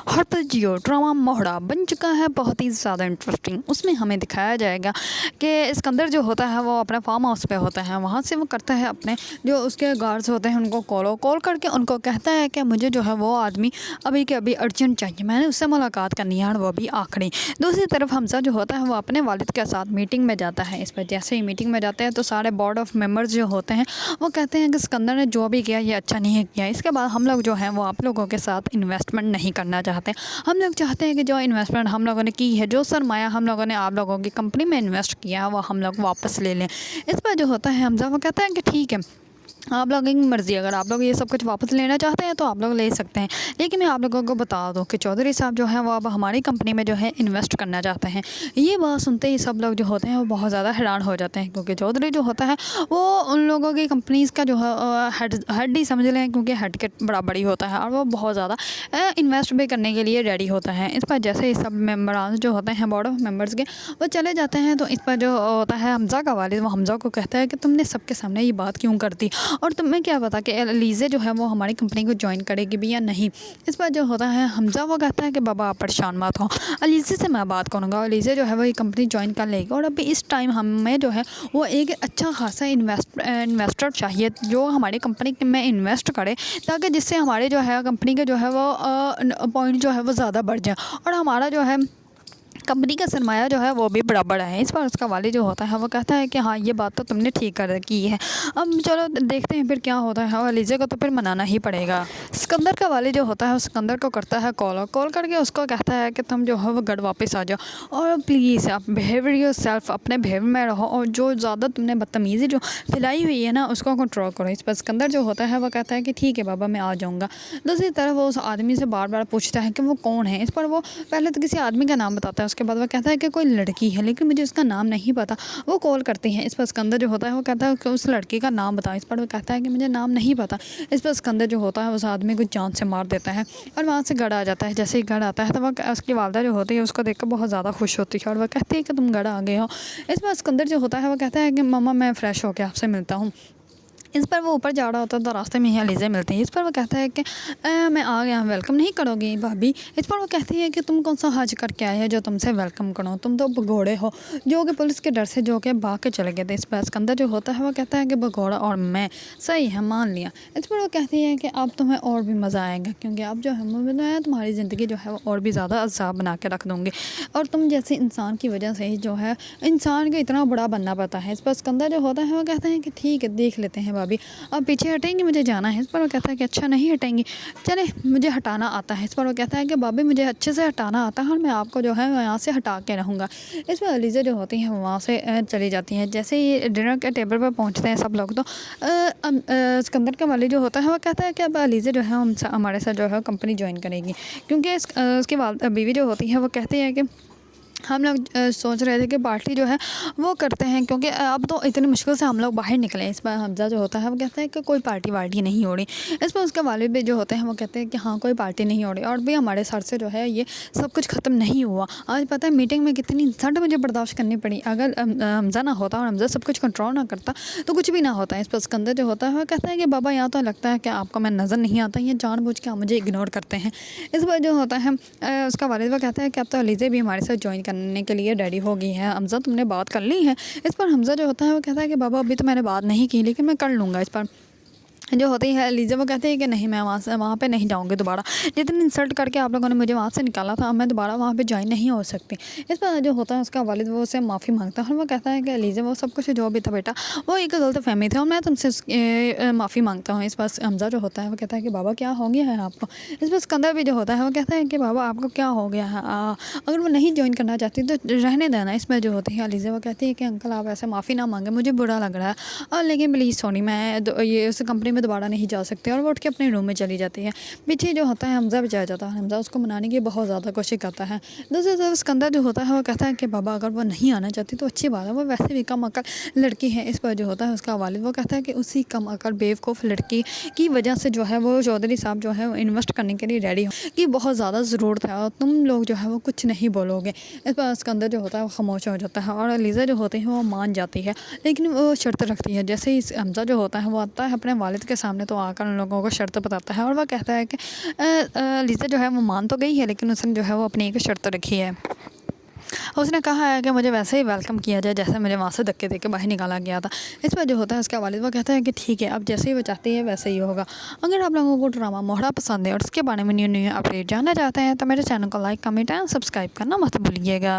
ہر پل Jio drama موہڑا بن چکا ہے بہت ہی زیادہ انٹرسٹنگ۔ اس میں ہمیں دکھایا جائے گا کہ اسکندر جو ہوتا ہے وہ اپنے فارم ہاؤس پہ ہوتا ہے، وہاں سے وہ کرتا ہے اپنے جو اس کے گارڈز ہوتے ہیں ان کو کال کر کے ان کو کہتا ہے کہ مجھے جو ہے وہ آدمی ابھی کے ابھی ارجنٹ چاہیے، میں نے اس سے ملاقات کرنی ہے اور وہ بھی آخری۔ دوسری طرف حمزہ جو ہوتا ہے وہ اپنے والد کے ساتھ میٹنگ میں جاتا ہے۔ اس پر جیسے ہی میٹنگ میں جاتے ہیں تو سارے بورڈ آف ممبرز جو ہوتے ہیں وہ کہتے ہیں کہ اسکندر نے جو بھی کیا یہ اچھا نہیں کیا، اس کے بعد ہم لوگ جو ہیں وہ آپ لوگوں کے ساتھ انویسٹمنٹ نہیں کرنا چاہتے، ہم لوگ چاہتے ہیں کہ جو انویسٹمنٹ ہم لوگوں نے کی ہے، جو سرمایہ ہم لوگوں نے آپ لوگوں کی کمپنی میں انویسٹ کیا ہے وہ ہم لوگ واپس لے لیں۔ اس پر جو ہوتا ہے حمزہ وہ کہتا ہے کہ ٹھیک ہے آپ لوگوں کی مرضی، اگر آپ لوگ یہ سب کچھ واپس لینا چاہتے ہیں تو آپ لوگ لے سکتے ہیں، لیکن میں آپ لوگوں کو بتا دوں کہ چودھری صاحب جو ہیں وہ اب ہماری کمپنی میں جو ہے انویسٹ کرنا چاہتے ہیں۔ یہ بات سنتے ہی سب لوگ جو ہوتے ہیں وہ بہت زیادہ حیران ہو جاتے ہیں، کیونکہ چودھری جو ہوتا ہے وہ ان لوگوں کی کمپنیز کا جو ہے ہیڈ ہی سمجھ لیں، کیونکہ ہیڈ کے برابر ہی ہوتا ہے اور وہ بہت زیادہ انویسٹ بھی کرنے کے لیے ریڈی ہوتا ہے۔ اس پر جیسے ہی سب ممبران جو ہوتے ہیں بورڈ آف ممبرس کے وہ چلے جاتے ہیں تو اس پر جو ہوتا ہے حمزہ کا والد وہ حمزہ کو کہتا ہے کہ تم نے سب کے سامنے یہ بات کیوں کر دی، اور تمہیں کیا پتا کہ علیزہ جو ہے وہ ہماری کمپنی کو جوائن کرے گی بھی یا نہیں۔ اس پر جو ہوتا ہے حمزہ وہ کہتا ہے کہ بابا آپ پریشان مت ہو، علیزہ سے میں بات کروں گا، علیزہ جو ہے وہ یہ کمپنی جوائن کر لے گی، اور ابھی اس ٹائم ہمیں جو ہے وہ ایک اچھا خاصا انویسٹر چاہیے جو ہماری کمپنی میں انویسٹ کرے، تاکہ جس سے ہمارے جو ہے کمپنی کے جو ہے وہ پوائنٹ جو ہے وہ زیادہ بڑھ جائیں اور ہمارا جو ہے کمپنی کا سرمایہ جو ہے وہ بھی برابر ہے۔ اس پر اس کا والد جو ہوتا ہے وہ کہتا ہے کہ ہاں یہ بات تو تم نے ٹھیک کی ہے، اب چلو دیکھتے ہیں پھر کیا ہوتا ہے، اور علیزہ کو تو پھر منانا ہی پڑے گا۔ اسکندر کا والد جو ہوتا ہے اسکندر کو کرتا ہے کال کر کے اس کو کہتا ہے کہ تم جو ہے وہ گھر واپس آ جاؤ اور پلیز آپ بیہیویئر یور سیلف، اپنے بیہیویئر میں رہو، اور جو زیادہ تم نے بدتمیزی جو پھیلائی ہوئی ہے نا اس کو کنٹرول کرو۔ اس پر اسکندر جو ہوتا ہے وہ کہتا ہے کہ ٹھیک ہے بابا میں آ جاؤں گا۔ دوسری طرف وہ اس آدمی سے بار بار پوچھتا ہے کہ وہ کون ہے۔ اس پر وہ پہلے تو کسی آدمی کا نام بتاتا ہے، اس کے بعد وہ کہتا ہے کہ کوئی لڑکی ہے لیکن مجھے اس کا نام نہیں پتا۔ وہ کال کرتی ہیں، اس پر اسکندر جو ہوتا ہے وہ کہتا ہے کہ اس لڑکی کا نام بتا، اس پر وہ کہتا ہے کہ مجھے نام نہیں پتا۔ اس پر اسکندر جو ہوتا ہے اس آدمی کو جان سے مار دیتا ہے اور وہاں سے گھر آ جاتا ہے۔ جیسے ہی گھر آتا ہے تو وہ اس کی والدہ جو ہوتی ہے اس کو دیکھ کر بہت زیادہ خوش ہوتی ہے اور وہ کہتی ہے کہ تم گھر آ گئے ہو۔ اس پر اسکندر جو ہوتا ہے وہ کہتا ہے کہ ماما میں فریش ہو کے آپ سے ملتا ہوں۔ اس پر وہ اوپر جا رہا ہوتا ہے تو راستے میں ہی علیزہ ملتی ہے۔ اس پر وہ کہتا ہے کہ میں آ گیا، ویلکم نہیں کرو گی بھابھی؟ اس پر وہ کہتی ہے کہ تم کون سا حج کر کے آئے ہو جو تم سے ویلکم کرو، تم تو بھگوڑے ہو جو کہ پولیس کے ڈر سے جو کہ بھاگ کے چلے گئے تھے۔ اس پر اسکندر جو ہوتا ہے وہ کہتا ہے کہ بھگوڑا اور میں صحیح ہے، مان لیا۔ اس پر وہ کہتی ہے کہ اب تمہیں اور بھی مزہ آئے گا، کیونکہ اب جو ہے تمہاری زندگی جو ہے وہ اور بھی زیادہ عذاب بنا کے رکھ دوں گی، اور تم جیسے انسان کی وجہ سے ہی جو ہے انسان کو اتنا بڑا بننا پڑتا ہے۔ اس پر اسکندر جو ہوتا ہے وہ کہتے ہیں کہ ٹھیک ہے دیکھ لیتے ہیں بھابھی، اب پیچھے ہٹیں گی، مجھے جانا ہے۔ اس پر وہ کہتا ہے کہ اچھا نہیں ہٹیں گی، چلے مجھے ہٹانا آتا ہے۔ اس پر وہ کہتا ہے کہ بھابھی مجھے اچھے سے ہٹانا آتا ہے اور میں آپ کو جو ہے یہاں سے ہٹا کے رہوں گا۔ اس پر علیزہ جو ہوتی ہیں وہ وہاں سے چلی جاتی ہیں۔ جیسے ہی ڈنر کے ٹیبل پر پہنچتے ہیں سب لوگ تو اسکندر کا والد جو ہوتا ہے وہ کہتا ہے کہ اب علیزہ جو ہے ہمارے ساتھ جو ہے کمپنی جوائن کرے گی، کیونکہ اس کی بیوی جو ہوتی ہے وہ کہتی ہے کہ ہم لوگ سوچ رہے تھے کہ پارٹی جو ہے وہ کرتے ہیں، کیونکہ اب تو اتنی مشکل سے ہم لوگ باہر نکلے۔ اس پر حمزہ جو ہوتا ہے وہ کہتا ہے کہ کوئی پارٹی وارٹی نہیں ہو رہی۔ اس پر اس کے والد بھی جو ہوتے ہیں وہ کہتے ہیں کہ ہاں کوئی پارٹی نہیں ہو رہی، اور بھی ہمارے سر سے جو ہے یہ سب کچھ ختم نہیں ہوا۔ آج پتہ ہے میٹنگ میں کتنی انسلٹ مجھے برداشت کرنی پڑی، اگر حمزہ نہ ہوتا اور حمزہ سب کچھ کنٹرول نہ کرتا تو کچھ بھی نہ ہوتا۔ اس پر اسکندر جو ہوتا ہے وہ کہتا ہے کہ بابا یہاں تو لگتا ہے کہ آپ کو میں نظر نہیں آتا، یہ جان بوجھ کے آپ مجھے اگنور کرتے ہیں۔ اس پر جو ہوتا ہے اس کا والد وہ کہتا ہے کہ اب تو علیزہ بھی ہمارے ساتھ جوائن کرنے کے لیے ریڈی ہو گئی ہے، حمزہ تم نے بات کر لی ہے؟ اس پر حمزہ جو ہوتا ہے وہ کہتا ہے کہ بابا ابھی تو میں نے بات نہیں کی لیکن میں کر لوں گا۔ اس پر جو ہوتی ہے علیزہ وہ کہتے ہیں کہ نہیں میں وہاں پہ نہیں جاؤں گی دوبارہ، جتنی انسلٹ کر کے آپ لوگوں نے مجھے وہاں سے نکالا تھا میں دوبارہ وہاں پہ جوائن نہیں ہو سکتی۔ اس پر جو ہوتا ہے اس کا والد وہ اسے معافی مانگتا ہے اور وہ کہتا ہے کہ علیزہ وہ سب کچھ جو بھی تھا بیٹا وہ ایک غلط فہمی تھی اور میں تم سے معافی مانگتا ہوں۔ اس پر حمزہ جو ہوتا ہے وہ کہتا ہے کہ بابا کیا ہو گیا ہے آپ کو؟ اس پر اسکندر بھی جو ہوتا ہے وہ کہتا ہے کہ بابا آپ کو کیا ہو گیا ہے، اگر وہ نہیں جوائن کرنا چاہتی تو رہنے دینا۔ اس میں جو ہوتی ہے علیزہ وہ کہتی ہے کہ انکل آپ ایسے معافی نہ مانگیں، مجھے برا لگ رہا ہے، اور لیکن پلیز سوری میں یہ اس کمپنی میں دوبارہ نہیں جا سکتے، اور وہ اٹھ کے اپنے روم میں چلی جاتی ہے۔ پیچھے جو ہوتا ہے حمزہ بھی جا جاتا ہے، حمزہ اس کو منانے کی بہت زیادہ کوشش کرتا ہے۔ دوسری طرف اسکندر جو ہوتا ہے وہ کہتا ہے کہ بابا اگر وہ نہیں آنا چاہتی تو اچھی بات ہے، وہ ویسے بھی کم عقل لڑکی ہے۔ اس پر جو ہوتا ہے اس کا والد وہ کہتا ہے کہ اسی کم عقل بیوقوف لڑکی کی وجہ سے جو ہے وہ چودھری صاحب جو ہے انویسٹ کرنے کے لیے ریڈی ہو کہ بہت زیادہ ضرورت ہے، اور تم لوگ جو ہے وہ کچھ نہیں بولو گے۔ اس پر اسکندر جو ہوتا ہے وہ خاموش ہو جاتا ہے اور علیزہ جو ہوتی ہے وہ مان جاتی ہے، لیکن وہ شرط رکھتی ہے۔ جیسے ہی حمزہ جو ہوتا ہے وہ آتا ہے اپنے والد کے سامنے تو آ کر ان لوگوں کو شرط بتاتا ہے اور وہ کہتا ہے کہ لیزا جو ہے وہ مان تو گئی ہے لیکن اس نے جو ہے وہ اپنی ایک شرط رکھی ہے. اس نے کہا ہے کہ مجھے ویسے ہی ویلکم کیا جائے جیسے مجھے وہاں سے دھکے دے کے باہر نکالا گیا تھا. اس پر جو ہوتا ہے اس کا والد وہ کہتا ہے کہ ٹھیک ہے اب جیسے ہی وہ چاہتی ہے ویسے ہی ہوگا. اگر آپ لوگوں کو ڈرامہ موہڑا پسند ہے اور اس کے بارے میں نیو اپڈیٹ جاننا چاہتے ہیں تو میرے چینل کو لائک کمنٹ اینڈ سبسکرائب کرنا مت بھولیے گا.